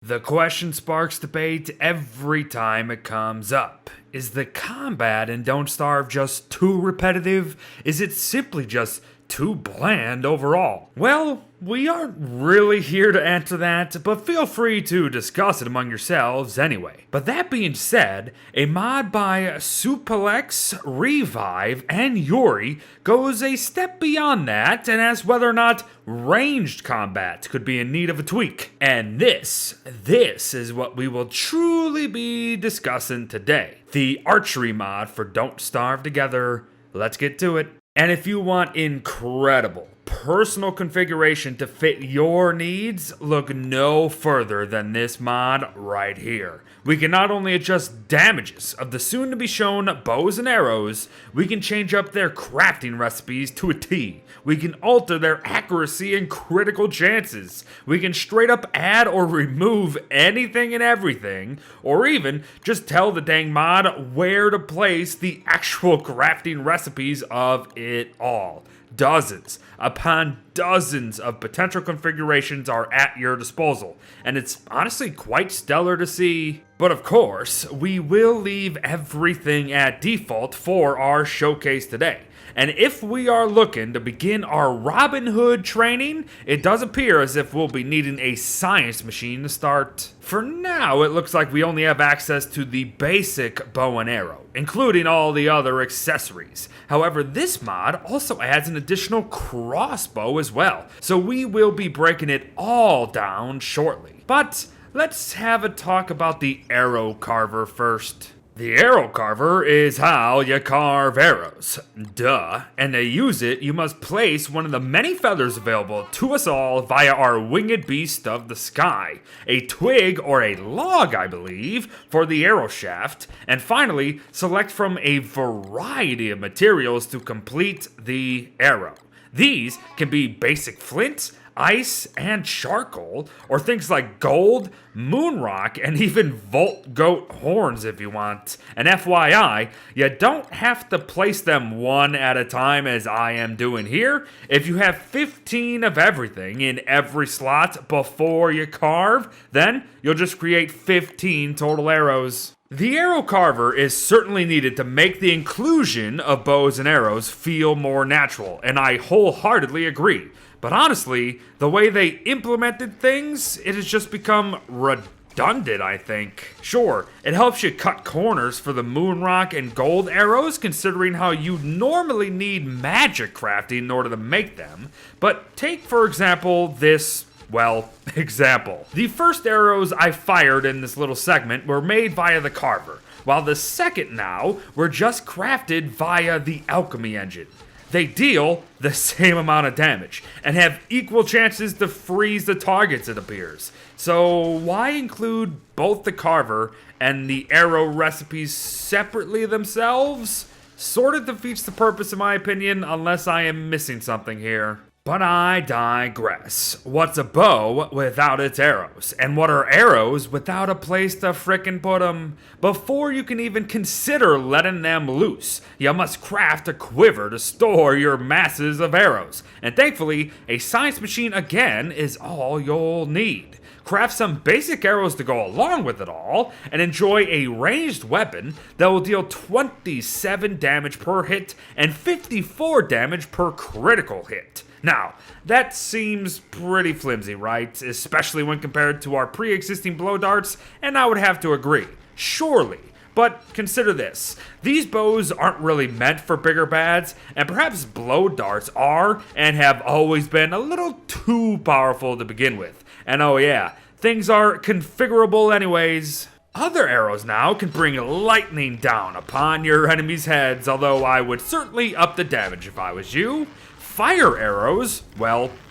The question sparks debate every time it comes up. Is the combat in Don't Starve just too repetitive? Is it simply just too bland overall? Well, we aren't really here to answer that, but feel free to discuss it among yourselves anyway. But that being said, a mod by Suplex, Revive, and Yuri goes a step beyond that and asks whether or not ranged combat could be in need of a tweak. And this is what we will truly be discussing today. The Archery mod for Don't Starve Together. Let's get to it. And if you want incredible personal configuration to fit your needs, look no further than this mod right here. We can not only adjust damages of the soon-to-be-shown bows and arrows, we can change up their crafting recipes to a T. We can alter their accuracy and critical chances. We can straight up add or remove anything and everything, or even just tell the dang mod where to place the actual crafting recipes of it all. Dozens upon dozens of potential configurations are at your disposal, and it's honestly quite stellar to see. But of course, we will leave everything at default for our showcase today. And if we are looking to begin our Robin Hood training, it does appear as if we'll be needing a science machine to start. For now, it looks like we only have access to the basic bow and arrow, including all the other accessories. However, this mod also adds an additional crossbow as well, so we will be breaking it all down shortly. But let's have a talk about the arrow carver first. The arrow carver is how you carve arrows. Duh. And to use it, you must place one of the many feathers available to us all via our winged beast of the sky. A twig or a log, I believe, for the arrow shaft. And finally, select from a variety of materials to complete the arrow. These can be basic flint, ice, and charcoal, or things like gold, moon rock, and even volt goat horns if you want. And FYI, you don't have to place them one at a time as I am doing here. If you have 15 of everything in every slot before you carve, then you'll just create 15 total arrows. The arrow carver is certainly needed to make the inclusion of bows and arrows feel more natural, and I wholeheartedly agree. But honestly, the way they implemented things, it has just become redundant, I think. Sure, it helps you cut corners for the moon rock and gold arrows, considering how you normally need magic crafting in order to make them. But take, for example, this example. The first arrows I fired in this little segment were made via the carver, while the second now were just crafted via the alchemy engine. They deal the same amount of damage and have equal chances to freeze the targets, it appears. So why include both the carver and the arrow recipes separately themselves? Sort of defeats the purpose in my opinion, unless I am missing something here. But I digress. What's a bow without its arrows? And what are arrows without a place to frickin' put them? Before you can even consider letting them loose, you must craft a quiver to store your masses of arrows. And thankfully, a science machine again is all you'll need. Craft some basic arrows to go along with it all, and enjoy a ranged weapon that will deal 27 damage per hit and 54 damage per critical hit. Now, that seems pretty flimsy, right? Especially when compared to our pre-existing blow darts, and I would have to agree. Surely. But consider this. These bows aren't really meant for bigger bads, and perhaps blow darts are and have always been a little too powerful to begin with. And oh yeah, things are configurable anyways. Other arrows now can bring lightning down upon your enemies' heads, although I would certainly up the damage if I was you. Fire arrows,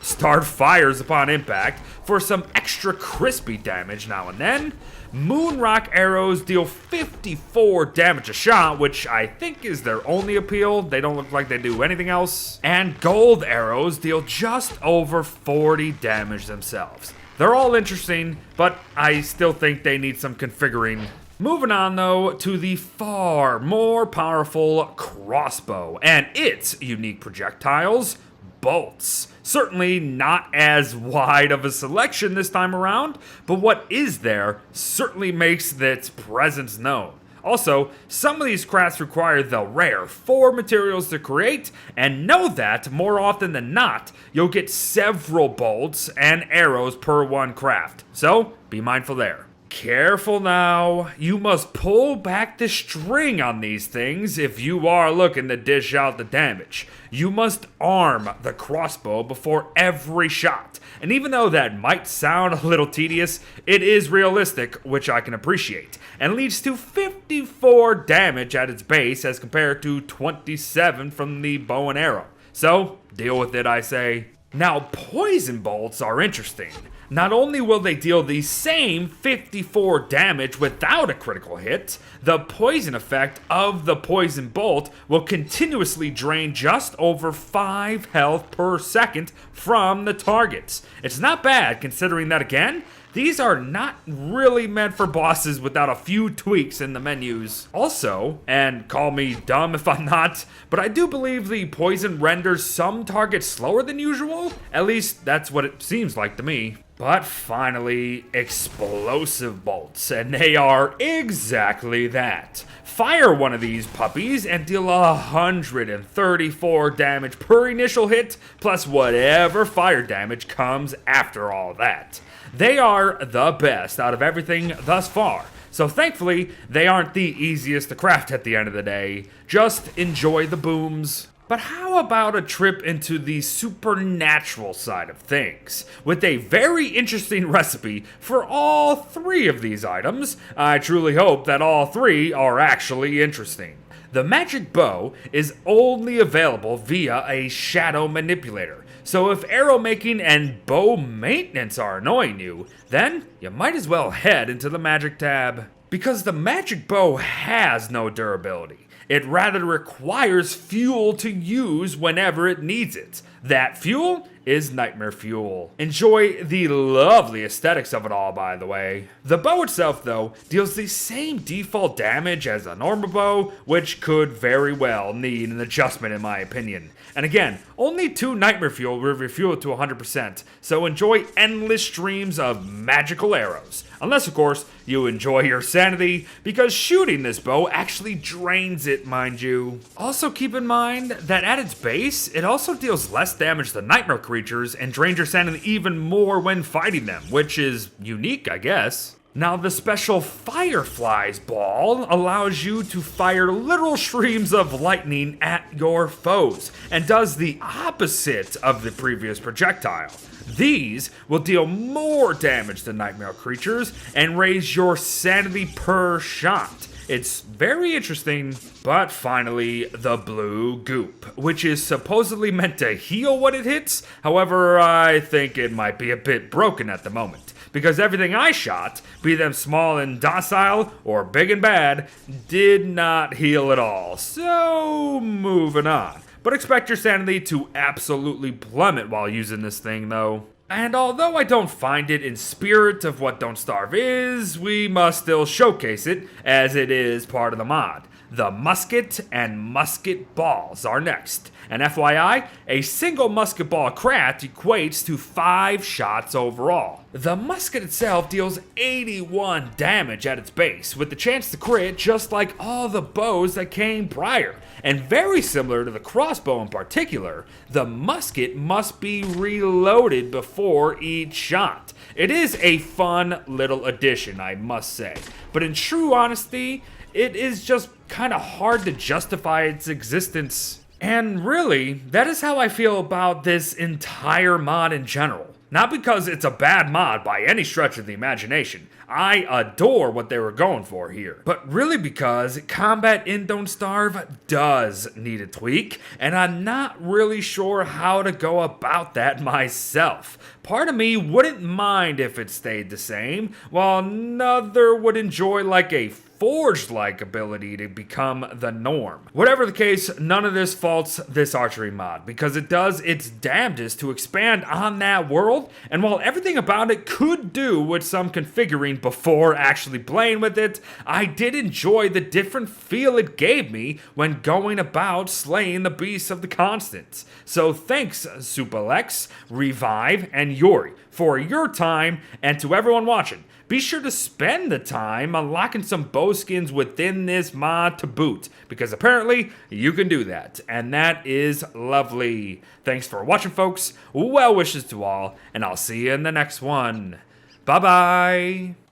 start fires upon impact for some extra crispy damage now and then. Moon rock arrows deal 54 damage a shot, which I think is their only appeal. They don't look like they do anything else. And gold arrows deal just over 40 damage themselves. They're all interesting, but I still think they need some configuring. Moving on though to the far more powerful crossbow and its unique projectiles, bolts. Certainly not as wide of a selection this time around, but what is there certainly makes its presence known. Also, some of these crafts require the rare 4 materials to create, and know that, more often than not, you'll get several bolts and arrows per one craft, so be mindful there. Careful now, you must pull back the string on these things if you are looking to dish out the damage. You must arm the crossbow before every shot, and even though that might sound a little tedious, it is realistic, which I can appreciate, and leads to 54 damage at its base as compared to 27 from the bow and arrow. So, deal with it, I say. Now, poison bolts are interesting. Not only will they deal the same 54 damage without a critical hit, the poison effect of the poison bolt will continuously drain just over 5 health per second from the targets. It's not bad considering that, again, these are not really meant for bosses without a few tweaks in the menus. Also, and call me dumb if I'm not, but I do believe the poison renders some targets slower than usual. At least that's what it seems like to me. But finally, explosive bolts, and they are exactly that. Fire one of these puppies and deal 134 damage per initial hit, plus whatever fire damage comes after all that. They are the best out of everything thus far, so thankfully, they aren't the easiest to craft at the end of the day. Just enjoy the booms. But how about a trip into the supernatural side of things? With a very interesting recipe for all 3 of these items, I truly hope that all 3 are actually interesting. The magic bow is only available via a shadow manipulator, so if arrow making and bow maintenance are annoying you, then you might as well head into the magic tab. Because the magic bow has no durability. It rather requires fuel to use whenever it needs it. That fuel is nightmare fuel. Enjoy the lovely aesthetics of it all, by the way. The bow itself, though, deals the same default damage as a normal bow, which could very well need an adjustment in my opinion. And again, only 2 nightmare fuel will refuel it to 100%, so enjoy endless streams of magical arrows. Unless, of course, you enjoy your sanity, because shooting this bow actually drains it, mind you. Also keep in mind that at its base, it also deals less damage to nightmare creatures and drains your sanity even more when fighting them, which is unique, I guess. Now, the special Fireflies ball allows you to fire literal streams of lightning at your foes, and does the opposite of the previous projectile. These will deal more damage to nightmare creatures and raise your sanity per shot. It's very interesting. But finally, the blue goop, which is supposedly meant to heal what it hits. However, I think it might be a bit broken at the moment, because everything I shot, be them small and docile or big and bad, did not heal at all. So, moving on. But expect your sanity to absolutely plummet while using this thing, though. And although I don't find it in spirit of what Don't Starve is, we must still showcase it, as it is part of the mod. The musket and musket balls are next. And FYI, a single musket ball craft equates to 5 shots overall. The musket itself deals 81 damage at its base, with the chance to crit just like all the bows that came prior. And very similar to the crossbow in particular, the musket must be reloaded before each shot. It is a fun little addition, I must say. But in true honesty, it is just kind of hard to justify its existence. And really, that is how I feel about this entire mod in general. Not because it's a bad mod by any stretch of the imagination. I adore what they were going for here. But really because combat in Don't Starve does need a tweak, and I'm not really sure how to go about that myself. Part of me wouldn't mind if it stayed the same, while another would enjoy like a Forged-like ability to become the norm. Whatever the case, none of this faults this archery mod, because it does its damnedest to expand on that world, and while everything about it could do with some configuring before actually playing with it, I did enjoy the different feel it gave me when going about slaying the beasts of the Constants. So thanks, Supalex, Revive, and Yuri for your time, and to everyone watching, be sure to spend the time unlocking some bow skins within this mod to boot, because apparently you can do that, and that is lovely. Thanks for watching, folks. Well wishes to all, and I'll see you in the next one. Bye-bye.